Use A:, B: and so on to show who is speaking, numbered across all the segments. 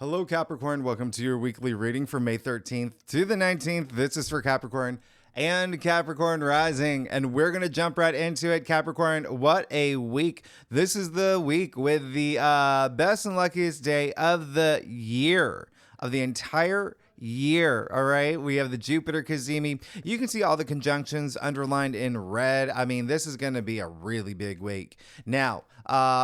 A: Hello, Capricorn. Welcome to your weekly reading for May 13th to the 19th. This is for Capricorn and Capricorn rising, and we're going to jump right into it. Capricorn, what a week. This is the week with the best and luckiest day of the year, of the entire year. All right, we have the Jupiter Cazimi. You can see all the conjunctions underlined in red. I mean, this is going to be a really big week. Now,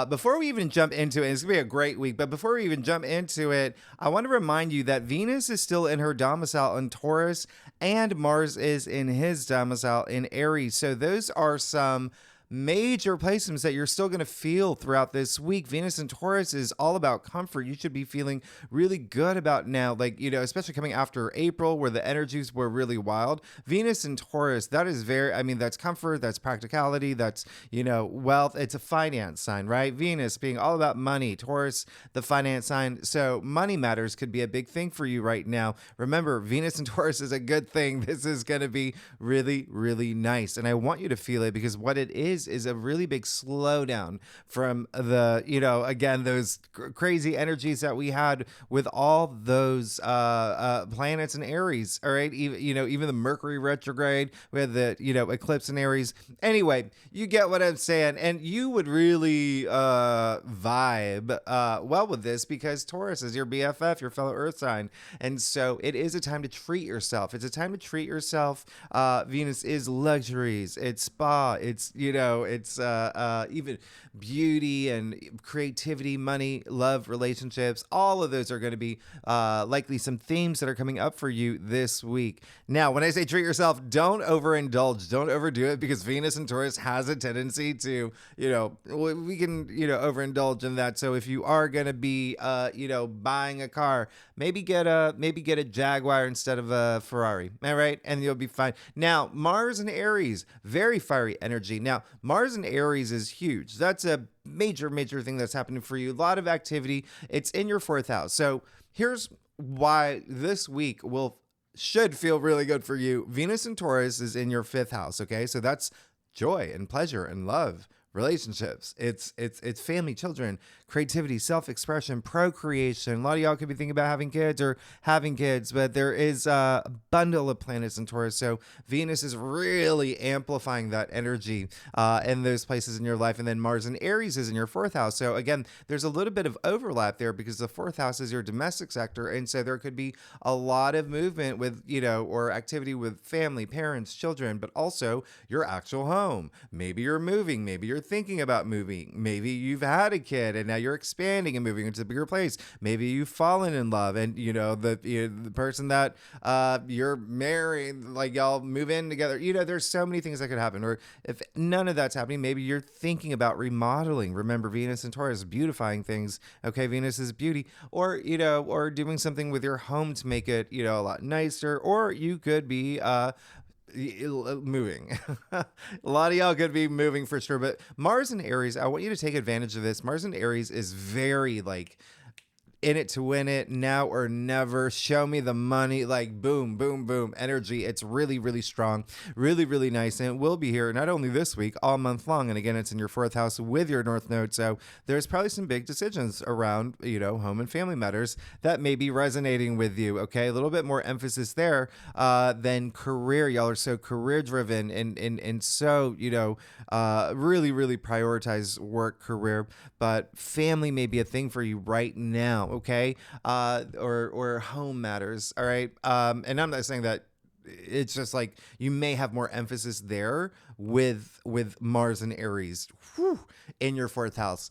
A: before we even jump into it, it's going to be a great week, but before we even jump into it, I want to remind you that Venus is still in her domicile in Taurus and Mars is in his domicile in Aries. So those are some major placements that you're still going to feel throughout this week. Venus and Taurus is all about comfort. You should be feeling really good about now, like, you know, especially coming after April where the energies were really wild. Venus and Taurus, that is very, I mean, that's comfort, that's practicality, that's, you know, wealth. It's a finance sign, right? Venus being all about money, Taurus, the finance sign. So money matters could be a big thing for you right now. Remember, Venus and Taurus is a good thing. This is going to be really, really nice. And I want you to feel it because what it is a really big slowdown from the, you know, again, those crazy energies that we had with all those planets in Aries. All right. Even the Mercury retrograde, we had the, you know, eclipse in Aries. Anyway, you get what I'm saying. And you would really vibe well with this because Taurus is your BFF, your fellow earth sign. And so it is a time to treat yourself. It's a time to treat yourself. Venus is luxuries. It's spa. It's, you know, it's even beauty and creativity, money, love, relationships. All of those are going to be likely some themes that are coming up for you this week. Now, when I say treat yourself, don't overindulge. Don't overdo it because Venus and Taurus has a tendency to, you know, we can, you know, overindulge in that. So if you are going to be, you know, buying a car, maybe get a Jaguar instead of a Ferrari. All right. And you'll be fine. Now, Mars and Aries, very fiery energy. Now, Mars and Aries is huge. That's a major thing that's happening for you. A lot of activity. It's in your fourth house. So here's why this week should feel really good for you. Venus and Taurus is in your fifth house. Okay. So that's joy and pleasure and love. Relationships, it's family, children, creativity, self-expression, procreation. A lot of y'all could be thinking about having kids or having kids, but there is a bundle of planets in Taurus. So Venus is really amplifying that energy in those places in your life. And then Mars and Aries is in your fourth house. So again, there's a little bit of overlap there because the fourth house is your domestic sector. And so there could be a lot of movement with, you know, or activity with family, parents, children, but also your actual home. Maybe you're moving, maybe you're thinking about moving. Maybe you've had a kid and now you're expanding and moving into a bigger place. Maybe you've fallen in love and, you know, the person that you're married, like y'all move in together. You know, there's so many things that could happen. Or if none of that's happening, maybe you're thinking about remodeling. Remember, Venus and Taurus, beautifying things. Okay, Venus is beauty. Or, you know, or doing something with your home to make it, you know, a lot nicer. Or you could be moving. A lot of y'all could be moving for sure, but Mars and Aries, I want you to take advantage of this. Mars and Aries is very like in it to win it, now or never, show me the money, like boom, boom, boom, energy. It's really, really strong, really, really nice. And it will be here not only this week, all month long. And again, it's in your fourth house with your North Node. So there's probably some big decisions around, you know, home and family matters that may be resonating with you. Okay. A little bit more emphasis there than career. Y'all are so career driven and so, you know, really, really prioritize work, career, but family may be a thing for you right now. Okay. Or home matters. All right. And I'm not saying that it's just like you may have more emphasis there with Mars and Aries in your fourth house.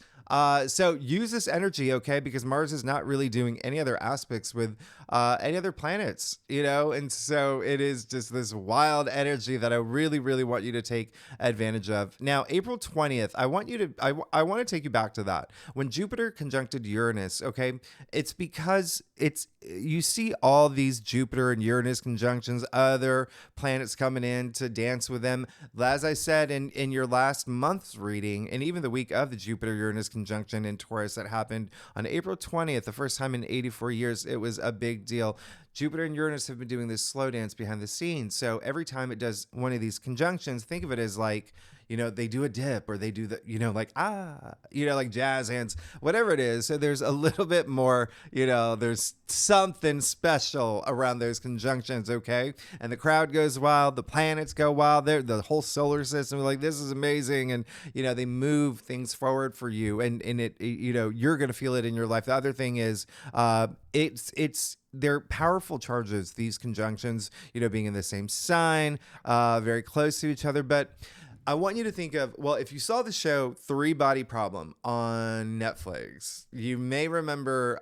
A: So use this energy, okay? Because Mars is not really doing any other aspects with any other planets, you know? And so it is just this wild energy that I really, really want you to take advantage of. Now, April 20th, I want to take you back to that. When Jupiter conjuncted Uranus, okay? It's because you see all these Jupiter and Uranus conjunctions, other planets coming in to dance with them. As I said in your last month's reading, and even the week of the Jupiter-Uranus conjunction in Taurus that happened on April 20th, the first time in 84 years, it was a big deal. Jupiter and Uranus have been doing this slow dance behind the scenes. So every time it does one of these conjunctions, think of it as like, they do a dip, or they do the, like, like jazz hands, whatever it is. So there's a little bit more, there's something special around those conjunctions, okay? And the crowd goes wild, the planets go wild, the whole solar system, like, this is amazing. And, they move things forward for you, and you're going to feel it in your life. The other thing is, they're powerful charges, these conjunctions, being in the same sign, very close to each other. But I want you to think of, well, if you saw the show Three Body Problem on Netflix, you may remember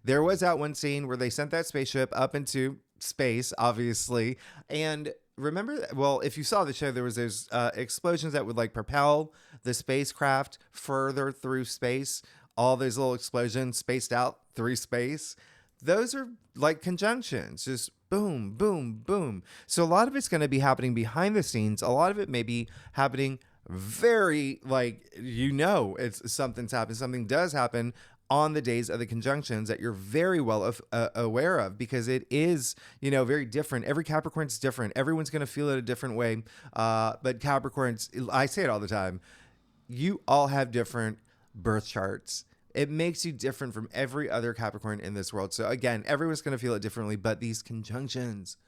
A: there was that one scene where they sent that spaceship up into space, obviously. And remember, well, if you saw the show, there was those explosions that would like propel the spacecraft further through space. All those little explosions spaced out through space. Those are like conjunctions, just boom, boom, boom. So a lot of it's going to be happening behind the scenes. A lot of it may be happening very, it's something's happened. Something does happen on the days of the conjunctions that you're very well aware of, because it is, very different. Every Capricorn's different. Everyone's going to feel it a different way. But Capricorns, I say it all the time, you all have different birth charts. It makes you different from every other Capricorn in this world. So again, everyone's going to feel it differently, but these conjunctions,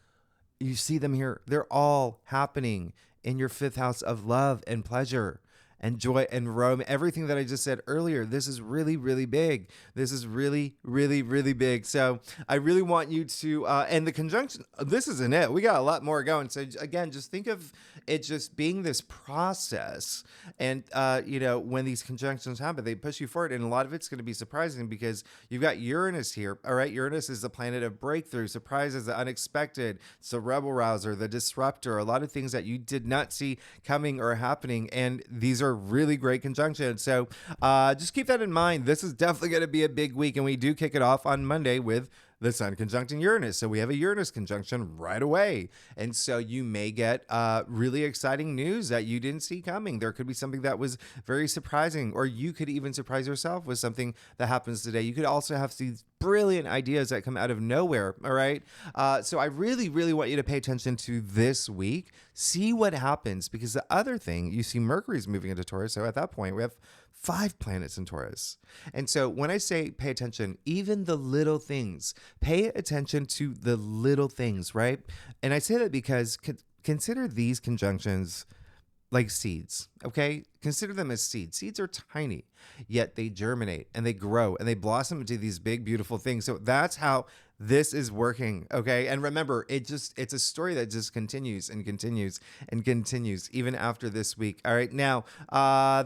A: you see them here. They're all happening in your 5th house of love and pleasure and joy and Rome. Everything that I just said earlier, this is really, really big. This is really, really, really big. So I really want you to, and the conjunction, this isn't it. We got a lot more going. So again, just think of it just being this process. And, when these conjunctions happen, they push you forward. And a lot of it's going to be surprising, because you've got Uranus here. All right. Uranus is the planet of breakthrough, surprises, the unexpected. It's the rebel rouser, the disruptor, a lot of things that you did not see coming or happening. And these are really great conjunctions. So just keep that in mind. This is definitely going to be a big week. And we do kick it off on Monday with the Sun conjuncting Uranus. So we have a Uranus conjunction right away. And so you may get really exciting news that you didn't see coming. There could be something that was very surprising, or you could even surprise yourself with something that happens today. You could also have these brilliant ideas that come out of nowhere. All right. So I really, really want you to pay attention to this week. See what happens, because the other thing, you see Mercury's moving into Taurus. So at that point, we have 5 planets in Taurus. And so when I say pay attention, even the little things, pay attention to the little things, right? And I say that because consider these conjunctions like seeds, okay? Consider them as seeds. Seeds are tiny, yet they germinate and they grow and they blossom into these big, beautiful things. So that's how this is working, okay? And remember, it's a story that just continues and continues and continues even after this week. All right, now, the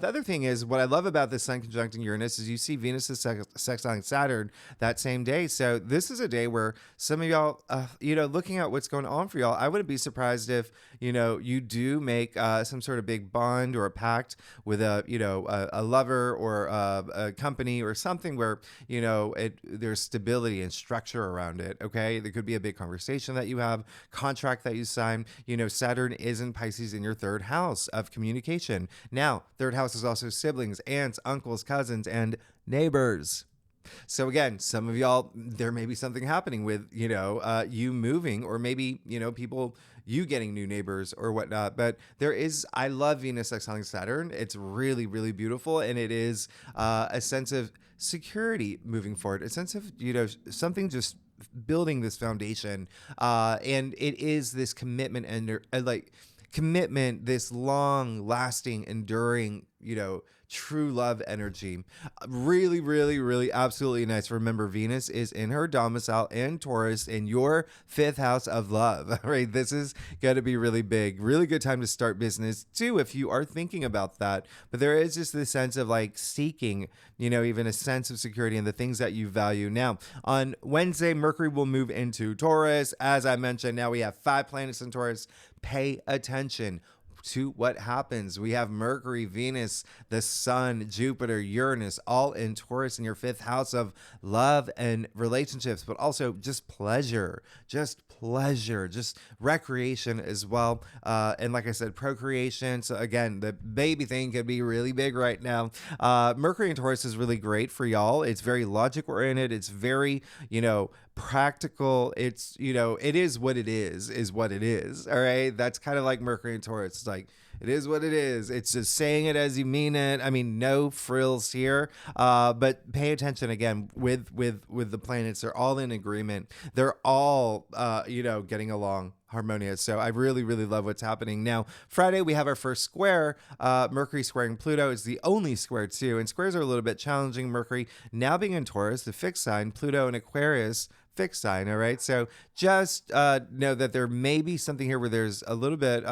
A: other thing is, what I love about this Sun conjuncting Uranus is you see Venus is sextiling Saturn that same day. So this is a day where some of y'all, looking at what's going on for y'all, I wouldn't be surprised if, you do make some sort of big bond or a pact with a lover or a company or something where, there's stability and structure around it. Okay. There could be a big conversation that you have, contract that you sign. Saturn is in Pisces in your 3rd house of communication. Now, 3rd house is also siblings, aunts, uncles, cousins, and neighbors. So again, some of y'all, there may be something happening with, you moving, or maybe, people, you getting new neighbors or whatnot. But I love Venus sextiling Saturn. It's really, really beautiful. And it is a sense of security moving forward, a sense of, something just building this foundation. And it is this commitment and commitment, this long lasting, enduring, true love energy. Really, really, really absolutely nice. Remember, Venus is in her domicile in Taurus in your 5th house of love, right? This is going to be really big. Really good time to start business too, if you are thinking about that. But there is just this sense of seeking, even a sense of security in the things that you value. Now, on Wednesday, Mercury will move into Taurus. As I mentioned, now we have 5 planets in Taurus. Pay attention to what happens. We have Mercury, Venus, the Sun, Jupiter, Uranus, all in Taurus in your 5th house of love and relationships, but also just pleasure, just recreation as well. And like I said, procreation. So again, the baby thing could be really big right now. Mercury in Taurus is really great for y'all. It's very logic oriented. It's very, practical. It's, it is what it is what it is. All right. That's kind of like Mercury in Taurus. It's like, it is what it is. It's just saying it as you mean it. I mean, no frills here. But pay attention again with the planets. They're all in agreement. They're all getting along harmonious. So I really, really love what's happening. Now, Friday, we have our first square. Mercury squaring Pluto is the only square too. And squares are a little bit challenging. Mercury now being in Taurus, the fixed sign, Pluto in Aquarius, fixed sign. All right. So just know that there may be something here where there's a little bit,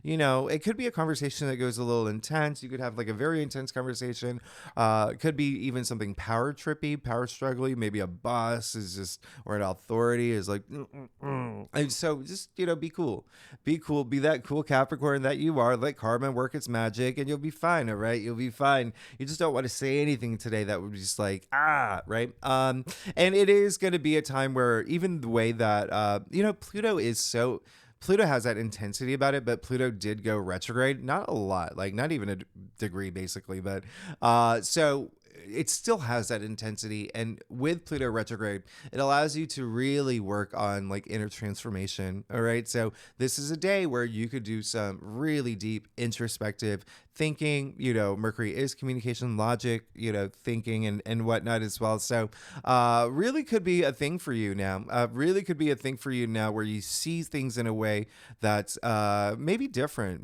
A: it could be a conversation that goes a little intense. You could have like a very intense conversation. It could be even something power trippy, power struggly. Maybe a boss is just, or an authority is like, and so just, be cool, be that cool Capricorn that you are. Let karma work its magic and you'll be fine. All right. You'll be fine. You just don't want to say anything today that would be just like, right. And it is going to be a time where even the way that, Pluto has that intensity about it, but Pluto did go retrograde, not a lot, like not even a degree basically, but so it still has that intensity. And with Pluto retrograde, it allows you to really work on like inner transformation. All right. So this is a day where you could do some really deep introspective thinking. Mercury is communication, logic, thinking and whatnot as well. So really could be a thing for you now. Really could be a thing for you now where you see things in a way that's maybe different.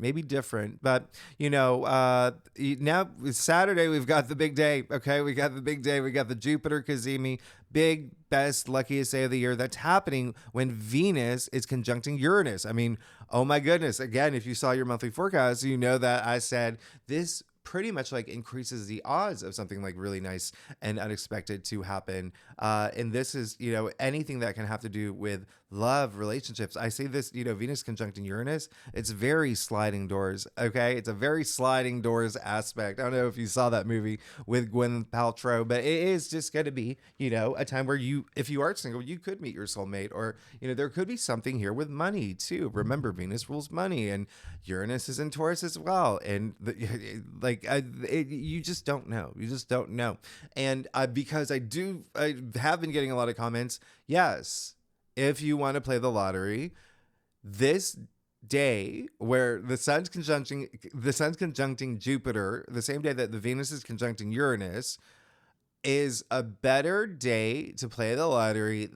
A: But, now Saturday, we've got the big day. Okay. We got the big day. We got the Jupiter Cazimi, big, best, luckiest day of the year. That's happening when Venus is conjuncting Uranus. I mean, oh my goodness. Again, if you saw your monthly forecast, you know that I said this pretty much like increases the odds of something like really nice and unexpected to happen. And this is, anything that can have to do with love, relationships. I say this, Venus conjuncting Uranus, it's very sliding doors. Okay. It's a very sliding doors aspect. I don't know if you saw that movie with Gwyneth Paltrow, but it is just going to be, a time where if you are single, you could meet your soulmate, or, there could be something here with money too. Remember, Venus rules money and Uranus is in Taurus as well. And you just don't know. You just don't know. And because I have been getting a lot of comments. Yes. If you want to play the lottery, this day where the sun's conjuncting Jupiter, the same day that the Venus is conjuncting Uranus, is a better day to play the lottery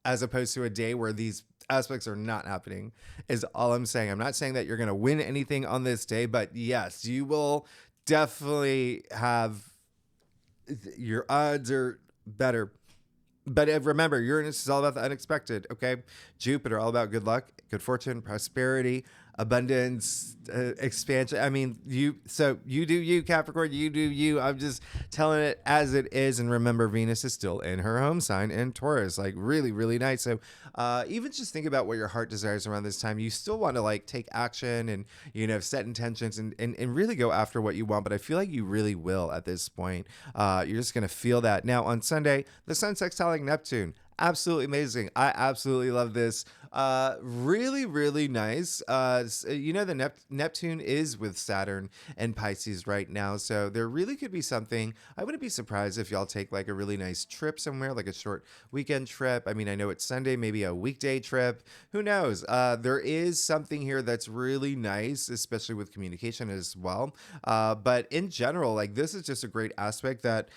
A: as opposed to a day where these aspects are not happening, is all I'm saying. I'm not saying that you're going to win anything on this day, but yes, you will definitely have, your odds are better. But remember, Uranus is all about the unexpected, okay? Jupiter, all about good luck, good fortune, prosperity, abundance, expansion. I mean, you do you, Capricorn, you do you. I'm just telling it as it is. And remember, Venus is still in her home sign in Taurus, like really, really nice. So even just think about what your heart desires around this time. You still want to like take action and, set intentions and really go after what you want. But I feel like you really will at this point. You're just going to feel that. Now on Sunday, the sun sextiling Neptune. Absolutely amazing. I absolutely love this. Really, really nice. The Neptune is with Saturn and Pisces right now. So there really could be something. I wouldn't be surprised if y'all take like a really nice trip somewhere, like a short weekend trip. I mean, I know it's Sunday, maybe a weekday trip. Who knows? There is something here that's really nice, especially with communication as well. But in general, like this is just a great aspect that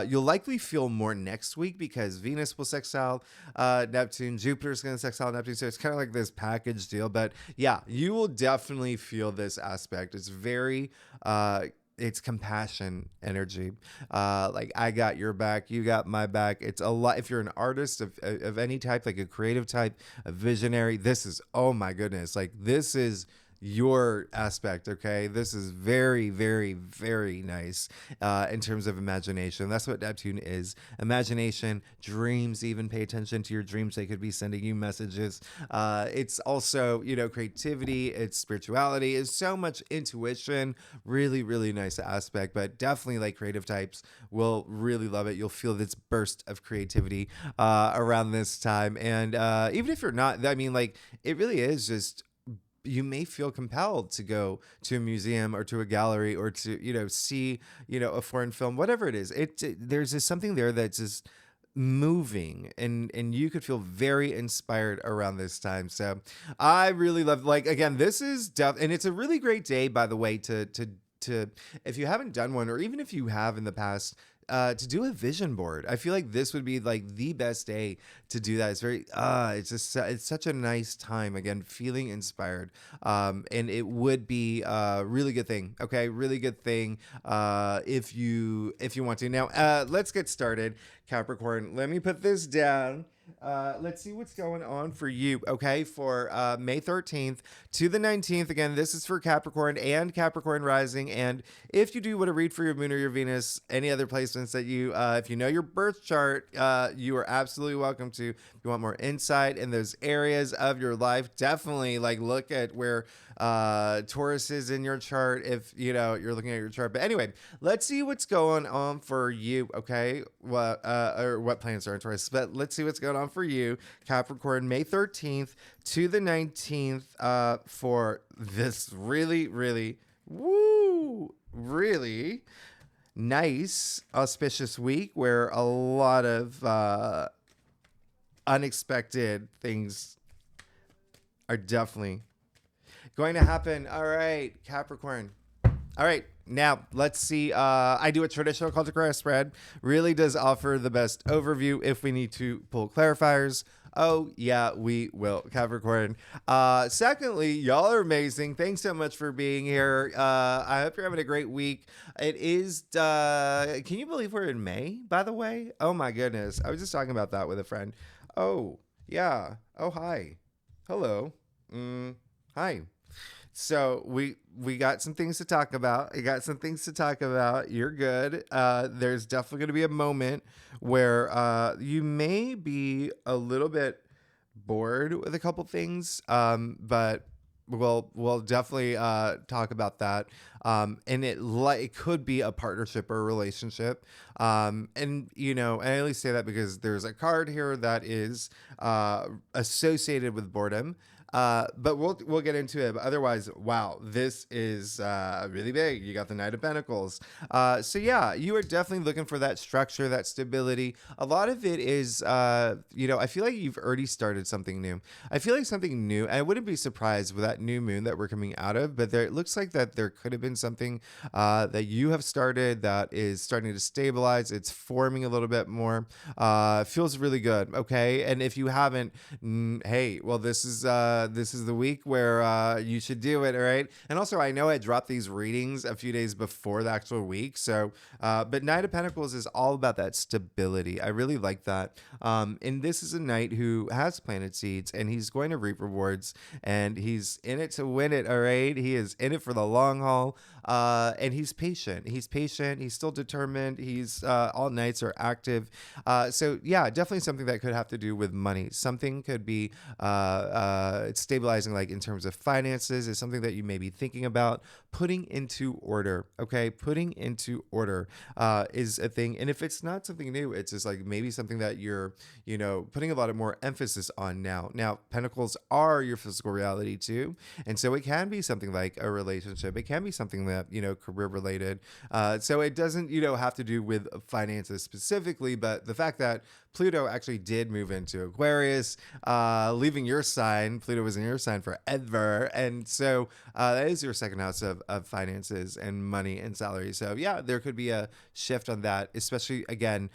A: you'll likely feel more next week because Venus will sextile Neptune, Jupiter's going to sextile Neptune, so it's kind of like this package deal. But yeah, you will definitely feel this aspect. It's very it's compassion energy, like I got your back, you got my back. It's a lot. If you're an artist of any type, like a creative type, a visionary, this is, oh my goodness, like this is your aspect. Okay, this is very, very, very nice in terms of imagination. That's what Neptune is: imagination, dreams. Even pay attention to your dreams; they could be sending you messages. It's also, creativity, it's spirituality, it's so much intuition. Really, really nice aspect. But definitely, like creative types will really love it. You'll feel this burst of creativity around this time, and even if you're not, I mean, like it really is just, you may feel compelled to go to a museum or to a gallery or to, see, a foreign film, whatever it is. There's just something there that's just moving, and you could feel very inspired around this time. So I really love, like, again, this is and it's a really great day, by the way, to if you haven't done one, or even if you have in the past, to do a vision board. I feel like this would be like the best day to do that. It's very it's just it's such a nice time, again, feeling inspired, and it would be a really good thing. Okay, really good thing, if you want to. Now let's get started, Capricorn. Let me put this down. Let's see what's going on for you, okay, for May 13th to the 19th. Again, this is for Capricorn and Capricorn rising. And if you do want to read for your moon or your Venus, any other placements that you, if you know your birth chart, you are absolutely welcome to. If you want more insight in those areas of your life, definitely like look at where Taurus is in your chart, if you know you're looking at your chart. But anyway, let's see what's going on for you, okay? What planets are in Taurus, but let's see what's going on for you, Capricorn, May 13th to the 19th, for this really, really, really nice, auspicious week where a lot of unexpected things are definitely going to happen. All right, Capricorn. All right, now let's see. I do a traditional culture spread. Really does offer the best overview. If we need to pull clarifiers, oh yeah, we will, Capricorn. Secondly, y'all are amazing. Thanks so much for being here. I hope you're having a great week. It is, can you believe we're in May, by the way? Oh my goodness. I was just talking about that with a friend. Oh, yeah. Oh, hi. Hello. Hi. So we got some things to talk about. You're good. There's definitely going to be a moment where you may be a little bit bored with a couple things, but we'll definitely talk about that. And it could be a partnership or a relationship. And you know, I only say that because there's a card here that is associated with boredom. But we'll get into it. But otherwise, wow, this is really big. You got the Knight of Pentacles. So yeah, you are definitely looking for that structure, that stability. A lot of it is, you know, I feel like you've already started something new. I feel like something new. I wouldn't be surprised with that new moon that we're coming out of, but it looks like that there could have been something that you have started that is starting to stabilize. It's forming a little bit more. Feels really good. Okay, and if you haven't, hey, well, this is the week where you should do it, all right? And also, I know I dropped these readings a few days before the actual week, so, but Knight of Pentacles is all about that stability. I really like that. And this is a knight who has planted seeds, and he's going to reap rewards, and he's in it to win it, all right? He is in it for the long haul, and he's patient. He's patient. He's still determined. He's, all knights are active. So yeah, definitely something that could have to do with money. Something could be, it's stabilizing, like in terms of finances, is something that you may be thinking about putting into order. Okay, putting into order is a thing. And if it's not something new, it's just like maybe something that you're, you know, putting a lot of more emphasis on now. Now, pentacles are your physical reality too, and so it can be something like a relationship. It can be something that, you know, career related. So it doesn't, you know, have to do with finances specifically, but the fact that Pluto actually did move into Aquarius, leaving your sign. Pluto was in your sign forever. And so that is your second house of finances and money and salary. So yeah, there could be a shift on that, especially, again,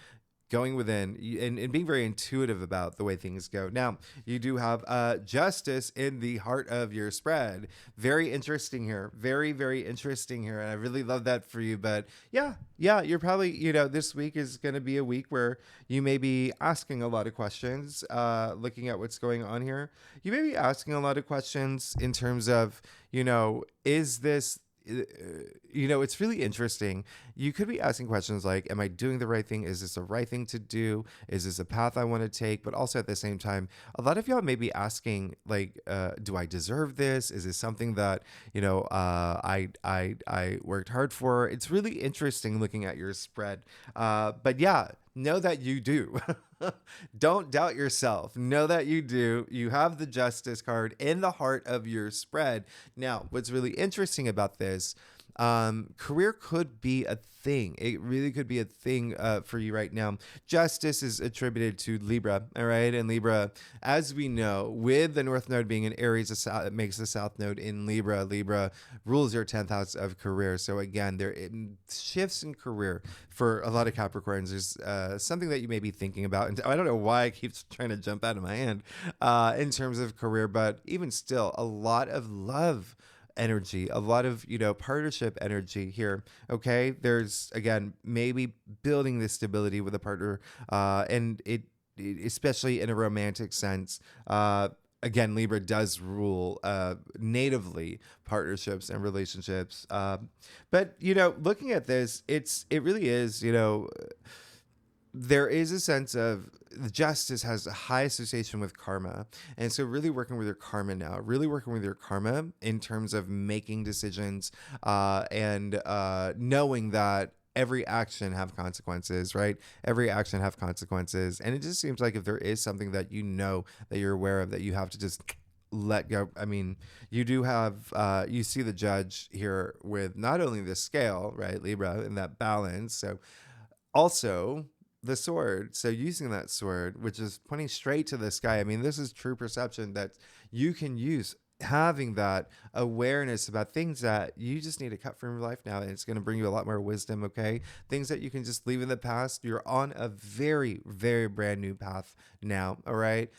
A: going within and being very intuitive about the way things go. Now, you do have justice in the heart of your spread. Very interesting here. Very, very interesting here. And I really love that for you. But yeah, you're probably, you know, this week is going to be a week where you may be asking a lot of questions, looking at what's going on here. You may be asking a lot of questions in terms of, you know, is this, you know, it's really interesting. You could be asking questions like, am I doing the right thing? Is this the right thing to do? Is this a path I want to take? But also at the same time, a lot of y'all may be asking, like, do I deserve this? Is this something that, you know, I worked hard for? It's really interesting looking at your spread. But yeah, know that you do. Don't doubt yourself. Know that you do. You have the Justice card in the heart of your spread. Now, what's really interesting about this, career could be a thing. It really could be a thing for you right now. Justice is attributed to Libra, all right? And Libra, as we know, with the North Node being in Aries, it makes the South Node in Libra. Libra rules your 10th house of career. So again, there shifts in career for a lot of Capricorns. There's something that you may be thinking about. And I don't know why it keeps trying to jump out of my hand in terms of career, but even still, a lot of love energy, a lot of, partnership energy here. Okay. There's, again, maybe building this stability with a partner, and especially in a romantic sense. Again, Libra does rule natively partnerships and relationships. But, looking at this, it really is, there is a sense of justice has a high association with karma. And so really working with your karma now, really working with your karma in terms of making decisions and knowing that every action have consequences, right? Every action have consequences. And it just seems like if there is something that that you're aware of, that you have to just let go. I mean, you do have, you see the judge here with not only the scale, right, Libra, and that balance. So also the sword. So using that sword, which is pointing straight to the sky. I mean, this is true perception that you can use, having that awareness about things that you just need to cut from your life now. And it's going to bring you a lot more wisdom. Okay. Things that you can just leave in the past. You're on a very, very brand new path now. All right.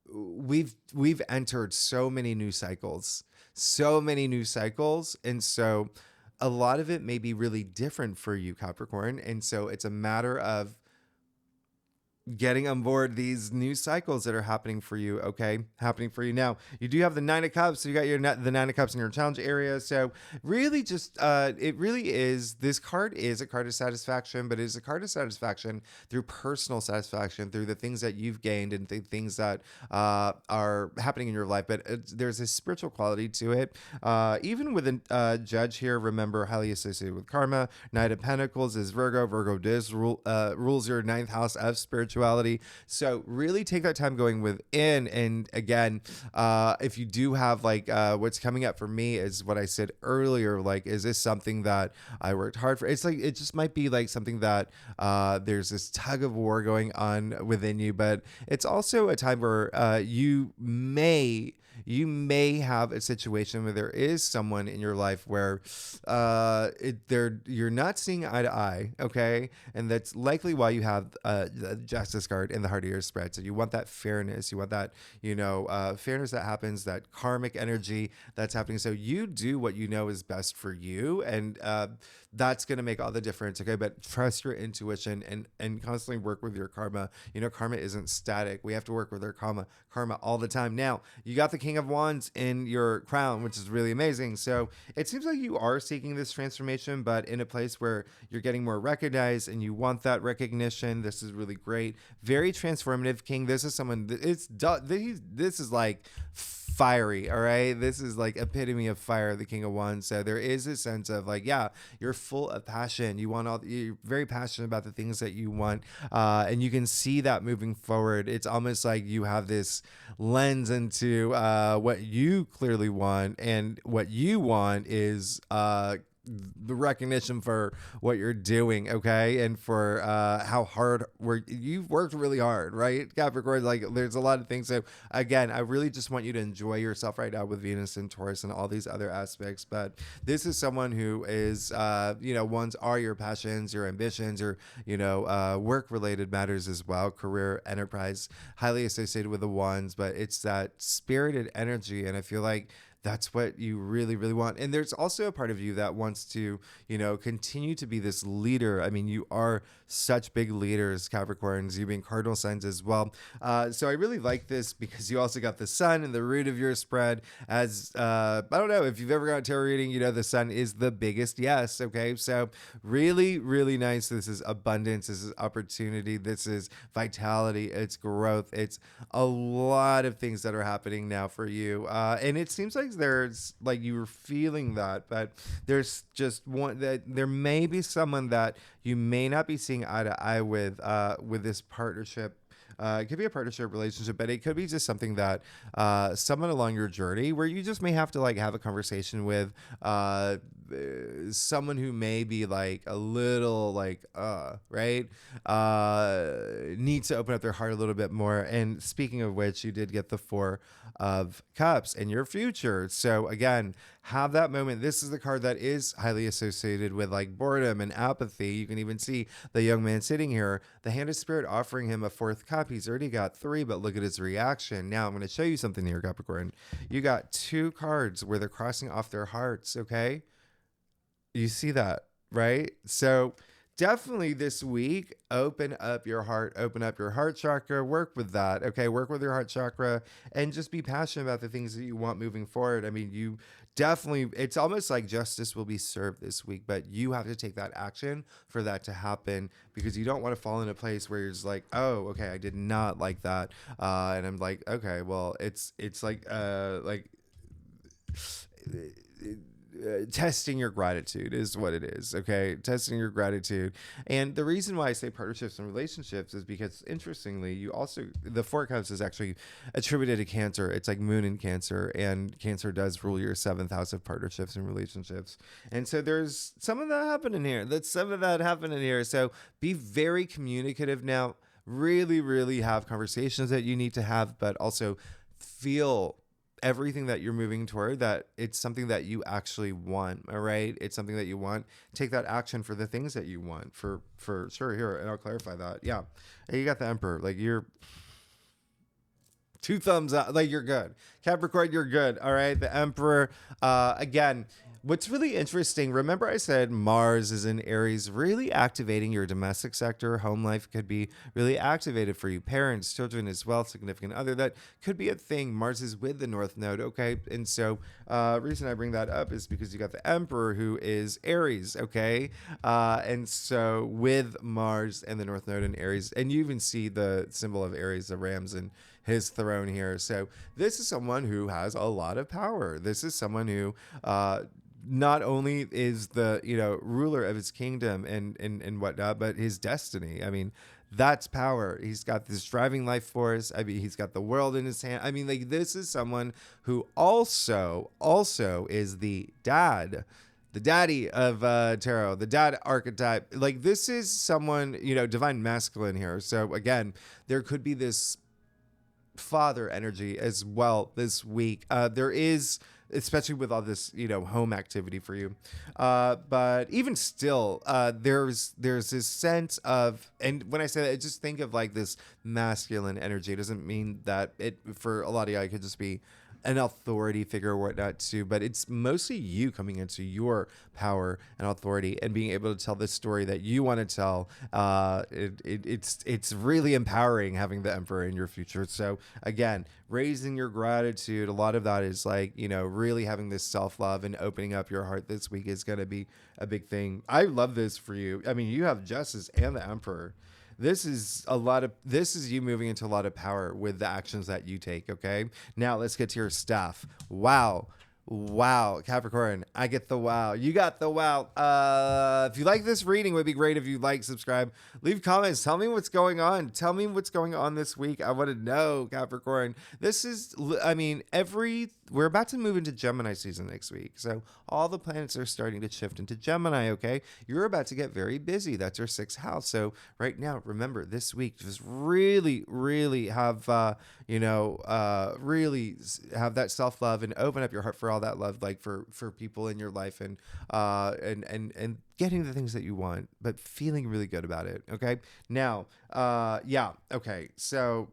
A: We've entered so many new cycles. And so a lot of it may be really different for you, Capricorn. And so it's a matter of getting on board these new cycles that are happening for you. Okay. Happening for you now. You do have the 9 of Cups. So you got the 9 of Cups in your challenge area. So really just, it really is, this card is a card of satisfaction, but it is a card of satisfaction through personal satisfaction, through the things that you've gained and the things that are happening in your life. But there's a spiritual quality to it. Even with a judge here, remember, highly associated with karma. Knight of Pentacles is Virgo. Virgo does rules your 9th house of spirituality. So really take that time going within. And again, if you do have what's coming up for me is what I said earlier, is this something that I worked hard for? It's it just might be something that there's this tug of war going on within you, but it's also a time where you may have a situation where there is someone in your life where you're not seeing eye to eye, okay? And that's likely why you have the Justice card in the heart of your spread. So you want that fairness, you want that, fairness that happens, that karmic energy that's happening. So you do what you know is best for you, and that's going to make all the difference, okay? But trust your intuition and constantly work with your karma. Karma isn't static. We have to work with our karma all the time. Now, you got the King of Wands in your crown, which is really amazing. So it seems like you are seeking this transformation, but in a place where you're getting more recognized and you want that recognition. This is really great. Very transformative King. This is someone, this is fiery, all right? This is epitome of fire, the King of Wands. So there is a sense of you're full of passion. You're very passionate about the things that you want. And you can see that moving forward. It's almost like you have this lens into what you clearly want, and what you want is the recognition for what you're doing, okay, and for how hard you've worked really hard, right, Capricorn? There's a lot of things. So again, I really just want you to enjoy yourself right now with Venus and Taurus and all these other aspects. But this is someone who is, ones are your passions, your ambitions, your work related matters as well, career, enterprise, highly associated with the Wands. But it's that spirited energy, and I feel like that's what you really, really want. And there's also a part of you that wants to, continue to be this leader. I mean, you are such big leaders, Capricorns, you being cardinal signs as well. So I really like this because you also got the sun in the root of your spread. As I don't know if you've ever got a tarot reading, the sun is the biggest yes. Okay. So really, really nice. This is abundance. This is opportunity. This is vitality. It's growth. It's a lot of things that are happening now for you. And it seems like there's you were feeling that, but there's just one that there may be someone that you may not be seeing eye to eye with this partnership It could be a partnership relationship, but it could be just something that someone along your journey where you just may have to like have a conversation with someone who may be like a little like right, needs to open up their heart a little bit more. And speaking of which, you did get the Four of Cups in your future. So again, have that moment. This is the card that is highly associated with like boredom and apathy. You can even see the young man sitting here, the hand of spirit offering him a fourth cup. He's already got three, but look at his reaction. Now I'm going to show you something here, Capricorn. You got two cards where they're crossing off their hearts. Okay. You see that, right? So definitely this week, open up your heart, open up your heart chakra, work with that. Okay. Work with your heart chakra and just be passionate about the things that you want moving forward. I mean, you definitely, it's almost like justice will be served this week, but you have to take that action for that to happen, because you don't want to fall in a place where you're just like, oh, okay, I did not like that. And I'm like, okay, well, it's like, testing your gratitude is what it is. Okay. Testing your gratitude. And the reason why I say partnerships and relationships is because, interestingly, you also, the Four Cups is actually attributed to Cancer. It's like moon in Cancer, and Cancer does rule your seventh house of partnerships and relationships. And so there's some of that happening here. That's some of that happening here. So be very communicative now. Really, really have conversations that you need to have, but also feel everything that you're moving toward, that it's something that you actually want. All right. It's something that you want. Take that action for the things that you want for sure here. And I'll clarify that. Yeah. And you got the Emperor, like you're two thumbs up, like you're good. Capricorn, you're good. All right. The Emperor, again, what's really interesting, remember I said Mars is in Aries, really activating your domestic sector. Home life could be really activated for you. Parents, children as well, significant other. That could be a thing. Mars is with the North Node, okay? And so reason I bring that up is because you got the Emperor, who is Aries, okay? And so with Mars and the North Node in Aries, and you even see the symbol of Aries, the rams, and his throne here. So this is someone who has a lot of power. This is someone who not only is the ruler of his kingdom and whatnot, but his destiny. I mean, that's power. He's got this driving life force. I mean, he's got the world in his hand. I mean, like, this is someone who also is the dad, the daddy of tarot, the dad archetype. Like, this is someone, divine masculine here. So again, there could be this father energy as well this week. There is, especially with all this, home activity for you. But even still, there's this sense of, and when I say that, I just think of like this masculine energy. It doesn't mean that it, for a lot of you, it could just be an authority figure or whatnot too, but it's mostly you coming into your power and authority and being able to tell this story that you want to tell. It's really empowering having the Emperor in your future. So again, raising your gratitude, a lot of that is like, really having this self-love and opening up your heart this week is going to be a big thing. I love this for you. I mean, you have Justice and the Emperor. This is you moving into a lot of power with the actions that you take. Okay. Now let's get to your stuff. Wow. Capricorn, I get the wow. You got the wow. If you like this reading, it would be great if you like, subscribe, leave comments. Tell me what's going on. Tell me what's going on this week. I want to know, Capricorn. This is, I mean, we're about to move into Gemini season next week. So all the planets are starting to shift into Gemini. Okay. You're about to get very busy. That's your sixth house. So right now, remember this week, just really, really have, really have that self-love and open up your heart for all that love, like for people in your life, and getting the things that you want, but feeling really good about it. Okay. Now, okay. So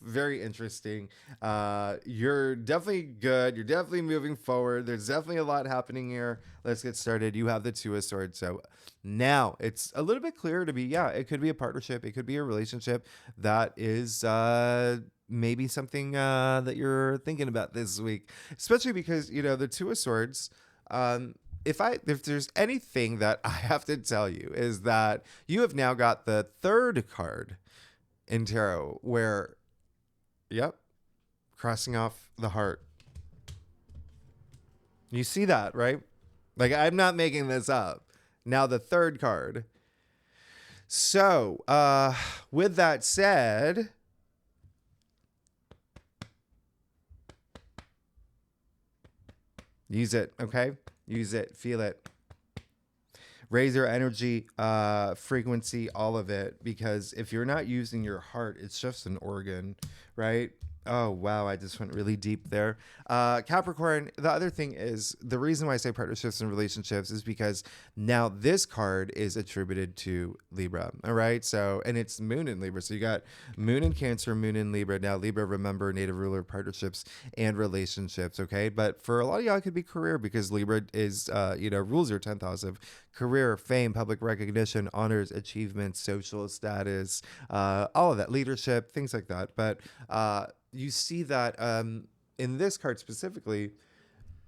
A: very interesting. You're definitely good. You're definitely moving forward. There's definitely a lot happening here. Let's get started. You have the Two of Swords. So now it's a little bit clearer to me. Yeah, it could be a partnership. It could be a relationship that is, maybe something that you're thinking about this week, especially because, the Two of Swords, if there's anything that I have to tell you is that you have now got the third card in tarot where, crossing off the heart. You see that, right? Like, I'm not making this up. Now the third card. So, with that said, Use it, okay? Use it, feel it. Raise your energy, frequency, all of it. Because if you're not using your heart, it's just an organ, right? Oh, wow. I just went really deep there. Capricorn, the other thing is the reason why I say partnerships and relationships is because now this card is attributed to Libra. All right. So, and it's moon in Libra. So you got moon in Cancer, moon in Libra. Now, Libra, remember, native ruler of partnerships and relationships. Okay. But for a lot of y'all, it could be career because Libra is, rules your 10th house of career, fame, public recognition, honors, achievements, social status, all of that, leadership, things like that. But you see that in this card specifically,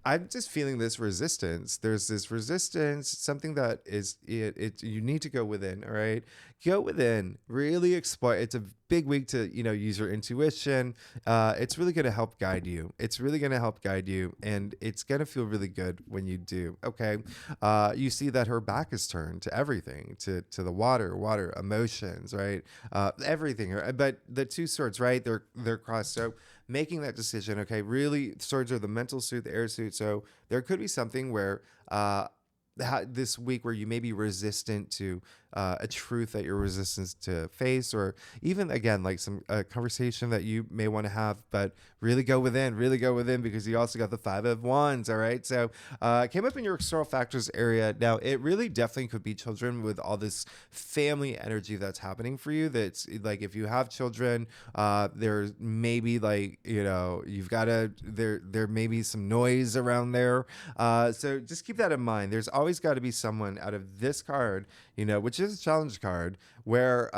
A: I'm just feeling this resistance. There's this resistance, something that is you need to go within, all right? Go within, really explore. It's a big week to, use your intuition. It's really going to help guide you. It's really going to help guide you, and it's going to feel really good when you do, okay? You see that her back is turned to everything, to the water, emotions, right? Everything. But the two swords, right? They're crossed. So making that decision, okay, really, swords are the mental suit, the air suit. So there could be something where this week where you may be resistant to a truth that you're resistant to face, or even again like some conversation that you may want to have, but really go within because you also got the 5 of Wands. All right, so came up in your external factors area. Now it really definitely could be children with all this family energy that's happening for you. That's like if you have children, there's maybe like you've got to there may be some noise around there, so just keep that in mind. There's always got to be someone out of this card, which is a challenge card, where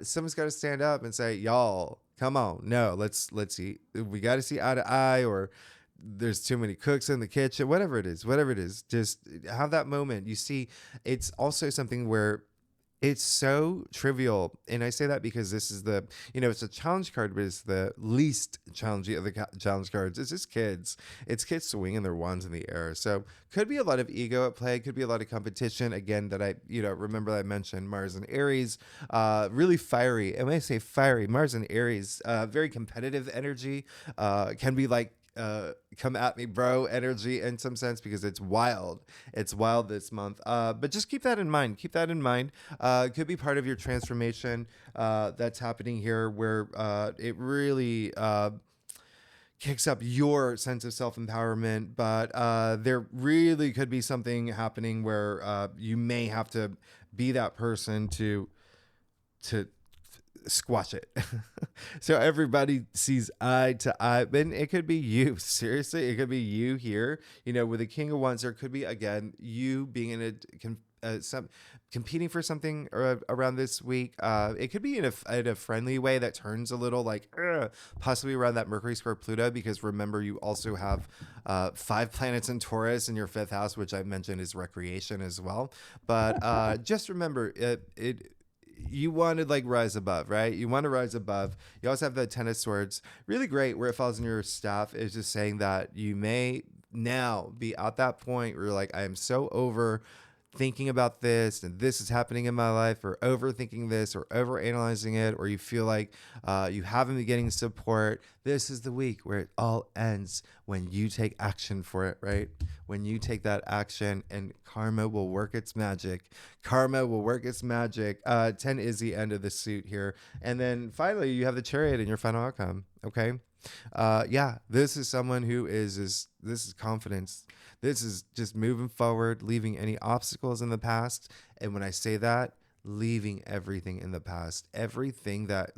A: someone's got to stand up and say, y'all, come on, no, let's see, we got to see eye to eye, or there's too many cooks in the kitchen, whatever it is, just have that moment. You see, it's also something where it's so trivial. And I say that because this is it's a challenge card, but it's the least challenging of the challenge cards. It's just kids. It's kids swinging their wands in the air. So could be a lot of ego at play. Could be a lot of competition. Again, that I, remember I mentioned Mars and Aries, really fiery. And when I say fiery, Mars and Aries, very competitive energy, can be like, come at me bro energy in some sense, because it's wild this month, but just keep that in mind. It could be part of your transformation that's happening here, where it really kicks up your sense of self-empowerment, but there really could be something happening where you may have to be that person to squash it. So everybody sees eye to eye, and it could be you. Seriously, it could be you here, with the King of Wands. There could be, again, you being in some competing for something around this week. It could be in a friendly way that turns a little like possibly around that Mercury square Pluto, because remember, you also have 5 planets in Taurus in your 5th house, which I mentioned is recreation as well. But just remember, you want to like rise above, right? You want to rise above. You also have the 10 of Swords, really great, where it falls in your staff, is just saying that you may now be at that point where you're like, I am so over thinking about this and this is happening in my life, or overthinking this or over analyzing it, or you feel like you haven't been getting support. This is the week where it all ends when you take action for it, right? When you take that action, and karma will work its magic. 10 is the end of the suit here. And then finally, you have the Chariot in your final outcome, okay? This is someone who this is confidence. This is just moving forward, leaving any obstacles in the past. And when I say that, leaving everything in the past, everything that,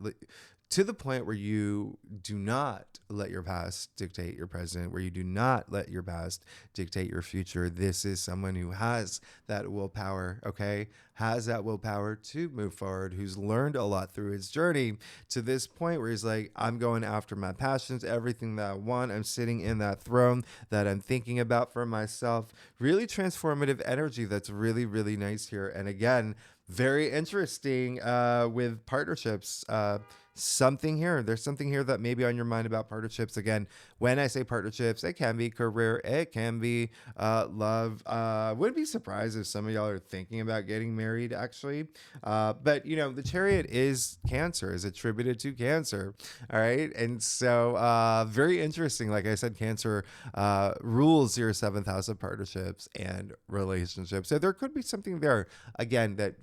A: to the point where you do not let your past dictate your present, where you do not let your past dictate your future. This is someone who has that willpower, okay? Has that willpower to move forward, who's learned a lot through his journey to this point where he's like, I'm going after my passions, everything that I want. I'm sitting in that throne that I'm thinking about for myself. Really transformative energy that's really, really nice here. And again, very interesting with partnerships. something here. There's something here that may be on your mind about partnerships. Again, when I say partnerships, it can be career, it can be love. Wouldn't be surprised if some of y'all are thinking about getting married, actually. But you know, the Chariot is Cancer, is attributed to Cancer. All right, and so very interesting. Like I said, Cancer rules your seventh house of partnerships and relationships. So there could be something there. Again, that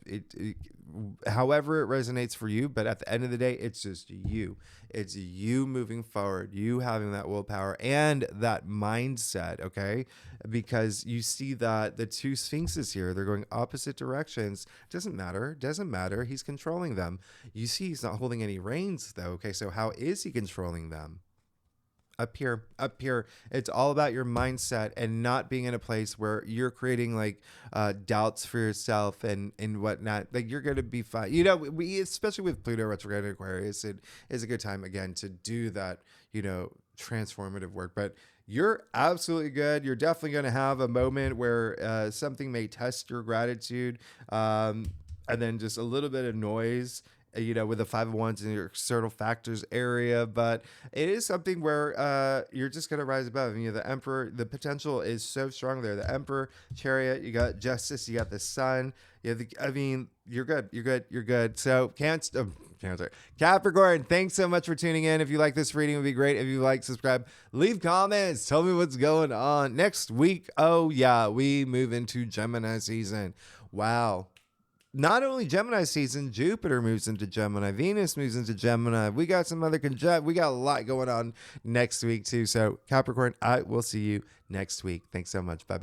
A: however it resonates for you, but at the end of the day, it's just you. It's you moving forward, you having that willpower and that mindset, okay? Because you see that the two sphinxes here, they're going opposite directions. Doesn't matter. He's controlling them. You see he's not holding any reins though. Okay, so how is he controlling them? Up here. It's all about your mindset and not being in a place where you're creating like doubts for yourself and whatnot. Like you're going to be fine. You know, we, especially with Pluto retrograde in Aquarius, it is a good time again to do that, you know, transformative work. But you're absolutely good. You're definitely going to have a moment where something may test your gratitude, and then just a little bit of noise, you know, with the 5 of Wands in your external factors area. But it is something where you're just going to rise above. You know, the Emperor, the potential is so strong there. The Emperor, Chariot, you got Justice, you got the Sun. You have you're good. So Cancer. Capricorn, thanks so much for tuning in. If you like this reading, it would be great if you like, subscribe, leave comments, tell me what's going on. Next week, oh yeah, we move into Gemini season. Wow. Not only Gemini season, Jupiter moves into Gemini, Venus moves into Gemini. We got some other we got a lot going on next week too. So Capricorn, I will see you next week. Thanks so much. Bye-bye.